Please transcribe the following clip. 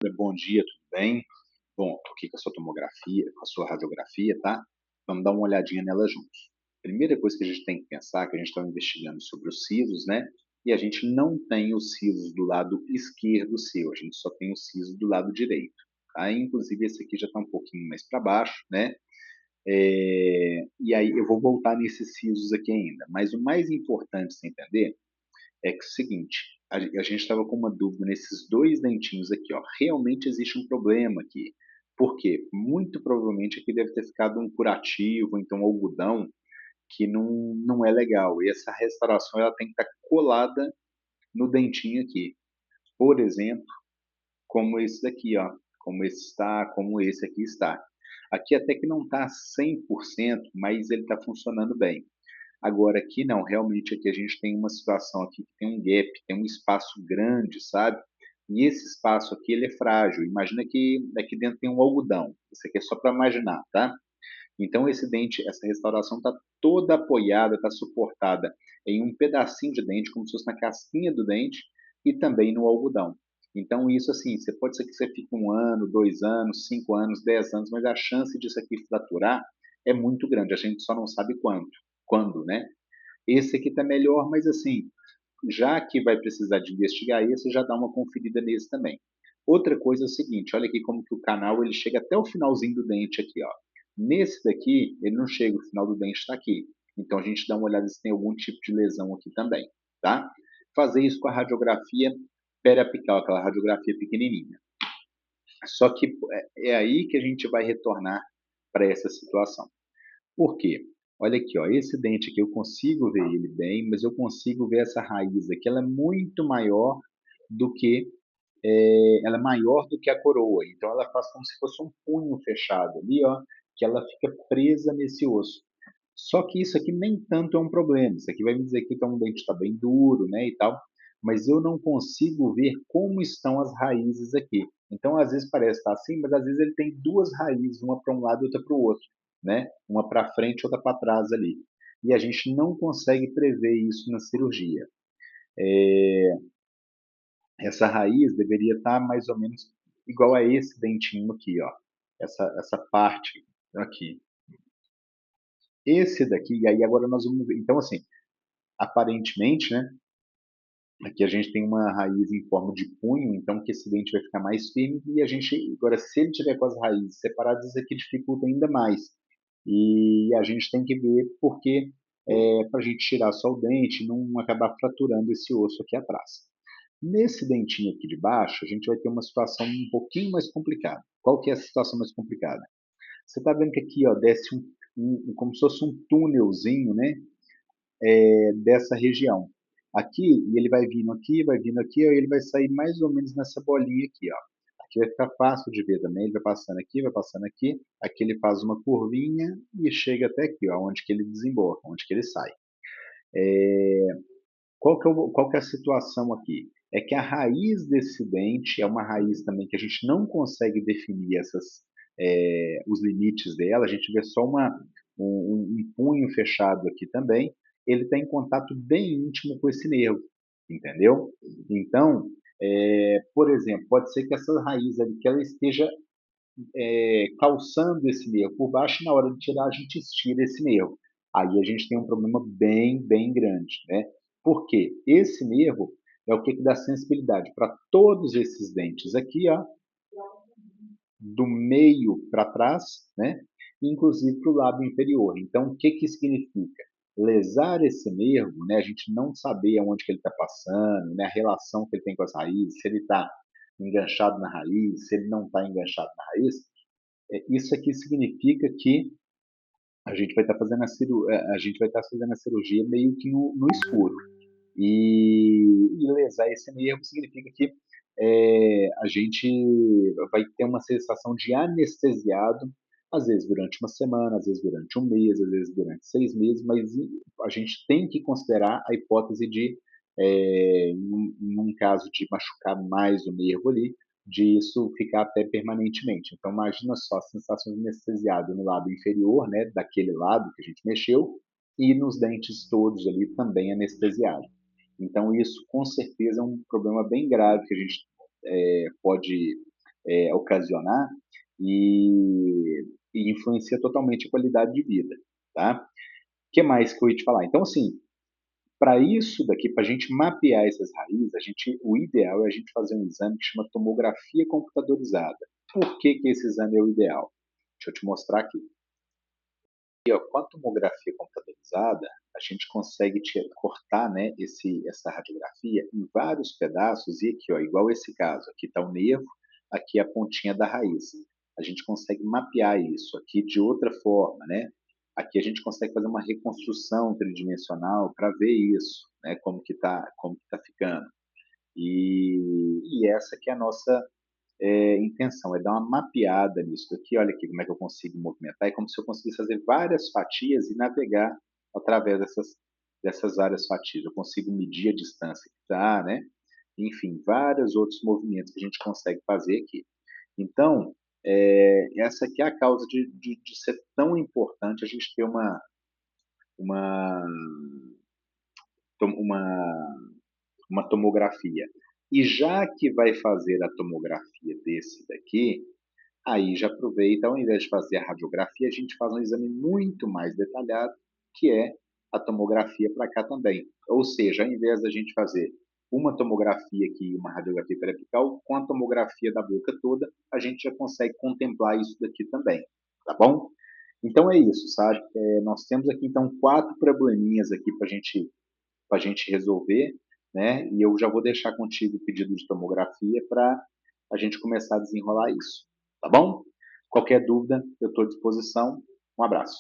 Bom dia, tudo bem? Bom, tô aqui com a sua tomografia, com a sua radiografia, tá? Vamos dar uma olhadinha nela juntos. Primeira coisa que a gente tem que pensar é que a gente está investigando sobre os sisos, né? E a gente não tem os sisos do lado esquerdo seu, a gente só tem os sisos do lado direito, tá? Inclusive esse aqui já está um pouquinho mais para baixo, né? E aí eu vou voltar nesses sisos aqui ainda. Mas o mais importante você entender é que é o seguinte, a gente estava com uma dúvida nesses dois dentinhos aqui, ó. Realmente existe um problema aqui. Por quê? Muito provavelmente aqui deve ter ficado um curativo, então um algodão, que não é legal. E essa restauração ela tem que estar colada no dentinho aqui. Por exemplo, como esse daqui, ó. Como esse está, como esse aqui está. Aqui até que não está 100%, mas ele está funcionando bem. Agora aqui não, realmente aqui a gente tem uma situação aqui que tem um gap, tem um espaço grande, sabe? E esse espaço aqui ele é frágil. Imagina que aqui dentro tem um algodão. Isso aqui é só para imaginar, tá? Então esse dente, essa restauração está toda apoiada, está suportada em um pedacinho de dente, como se fosse na casquinha do dente e também no algodão. Então isso assim, você pode ser que você fique 1 ano, 2 anos, 5 anos, 10 anos, mas a chance disso aqui fraturar é muito grande. A gente só não sabe quando, né? Esse aqui está melhor, mas assim, já que vai precisar de investigar esse, já dá uma conferida nesse também. Outra coisa é o seguinte, olha aqui como que o canal ele chega até o finalzinho do dente aqui, ó. Nesse daqui, ele não chega, o final do dente está aqui. Então a gente dá uma olhada se tem algum tipo de lesão aqui também, tá? Fazer isso com a radiografia periapical, aquela radiografia pequenininha. Só que é aí que a gente vai retornar para essa situação. Por quê? Olha aqui, ó, esse dente aqui eu consigo ver ele bem, mas eu consigo ver essa raiz aqui, ela é muito maior do que ela é maior do que a coroa. Então ela faz como se fosse um punho fechado ali, ó, que ela fica presa nesse osso. Só que isso aqui nem tanto é um problema. Isso aqui vai me dizer que então, o dente está bem duro, né, e tal, mas eu não consigo ver como estão as raízes aqui. Então, às vezes parece estar assim, mas às vezes ele tem duas raízes, uma para um lado e outra para o outro, né? Uma para frente e outra para trás ali. E a gente não consegue prever isso na cirurgia. Essa raiz deveria estar mais ou menos igual a esse dentinho aqui, ó. Essa parte aqui. Esse daqui, e aí agora nós vamos ver. Então, assim, aparentemente, né? Aqui a gente tem uma raiz em forma de punho, então que esse dente vai ficar mais firme. E a gente, agora, se ele tiver com as raízes separadas, isso aqui dificulta ainda mais. E a gente tem que ver porque para a gente tirar só o dente e não acabar fraturando esse osso aqui atrás. Nesse dentinho aqui de baixo, a gente vai ter uma situação um pouquinho mais complicada. Qual que é a situação mais complicada? Você está vendo que aqui ó, desce como se fosse um túnelzinho, né? Dessa região. Aqui, e ele vai vindo aqui, aí ele vai sair mais ou menos nessa bolinha aqui, ó. Aqui vai ficar fácil de ver também, ele vai passando aqui ele faz uma curvinha e chega até aqui, ó, onde que ele desemboca, onde que ele sai. Qual que é a situação aqui? É que a raiz desse dente é uma raiz também que a gente não consegue definir os limites dela, a gente vê só um punho fechado aqui também, ele está em contato bem íntimo com esse nervo, entendeu? Então, por exemplo, pode ser que essa raiz ali, que ela esteja calçando esse nervo por baixo e na hora de tirar a gente estira esse nervo. Aí a gente tem um problema bem, bem grande, né? Porque esse nervo é o que dá sensibilidade para todos esses dentes aqui, ó, do meio para trás, né? Inclusive para o lábio inferior. Então, o que significa? Lesar esse nervo, né? A gente não saber aonde que ele está passando, né? A relação que ele tem com as raízes, se ele está enganchado na raiz, se ele não está enganchado na raiz, isso aqui significa que a gente vai estar fazendo a cirurgia meio que no escuro. E lesar esse nervo significa que a gente vai ter uma sensação de anestesiado, às vezes durante uma semana, às vezes durante um mês, às vezes durante 6 meses, mas a gente tem que considerar a hipótese de, num caso de machucar mais o nervo ali, de isso ficar até permanentemente. Então, imagina só a sensação de anestesiado no lado inferior, né, daquele lado que a gente mexeu, e nos dentes todos ali também anestesiado. Então, isso com certeza é um problema bem grave que a gente pode ocasionar e influencia totalmente a qualidade de vida, tá? O que mais que eu ia te falar? Então, assim, para isso daqui, para a gente mapear essas raízes, o ideal é a gente fazer um exame que chama tomografia computadorizada. Por que, que esse exame é o ideal? Deixa eu te mostrar aqui. E, ó, com a tomografia computadorizada, a gente consegue cortar, né, essa radiografia em vários pedaços, e aqui, ó, igual esse caso, aqui está o nervo, aqui é a pontinha da raiz. A gente consegue mapear isso aqui de outra forma, né? Aqui a gente consegue fazer uma reconstrução tridimensional para ver isso, né, como que tá ficando. E essa que é a nossa intenção, é dar uma mapeada nisso daqui. Olha aqui como é que eu consigo movimentar. É como se eu conseguisse fazer várias fatias e navegar através dessas várias fatias. Eu consigo medir a distância que está, né? Enfim, vários outros movimentos que a gente consegue fazer aqui. Então, essa aqui é a causa de ser tão importante a gente ter uma, uma, uma tomografia. E já que vai fazer a tomografia desse daqui, aí já aproveita, ao invés de fazer a radiografia, a gente faz um exame muito mais detalhado, que é a tomografia para cá também. Ou seja, ao invés da gente fazer uma tomografia aqui e uma radiografia periapical, com a tomografia da boca toda, a gente já consegue contemplar isso daqui também, tá bom? Então é isso, sabe? Nós temos aqui então 4 probleminhas aqui para gente resolver, né? E eu já vou deixar contigo o pedido de tomografia para a gente começar a desenrolar isso, tá bom? Qualquer dúvida, eu estou à disposição. Um abraço.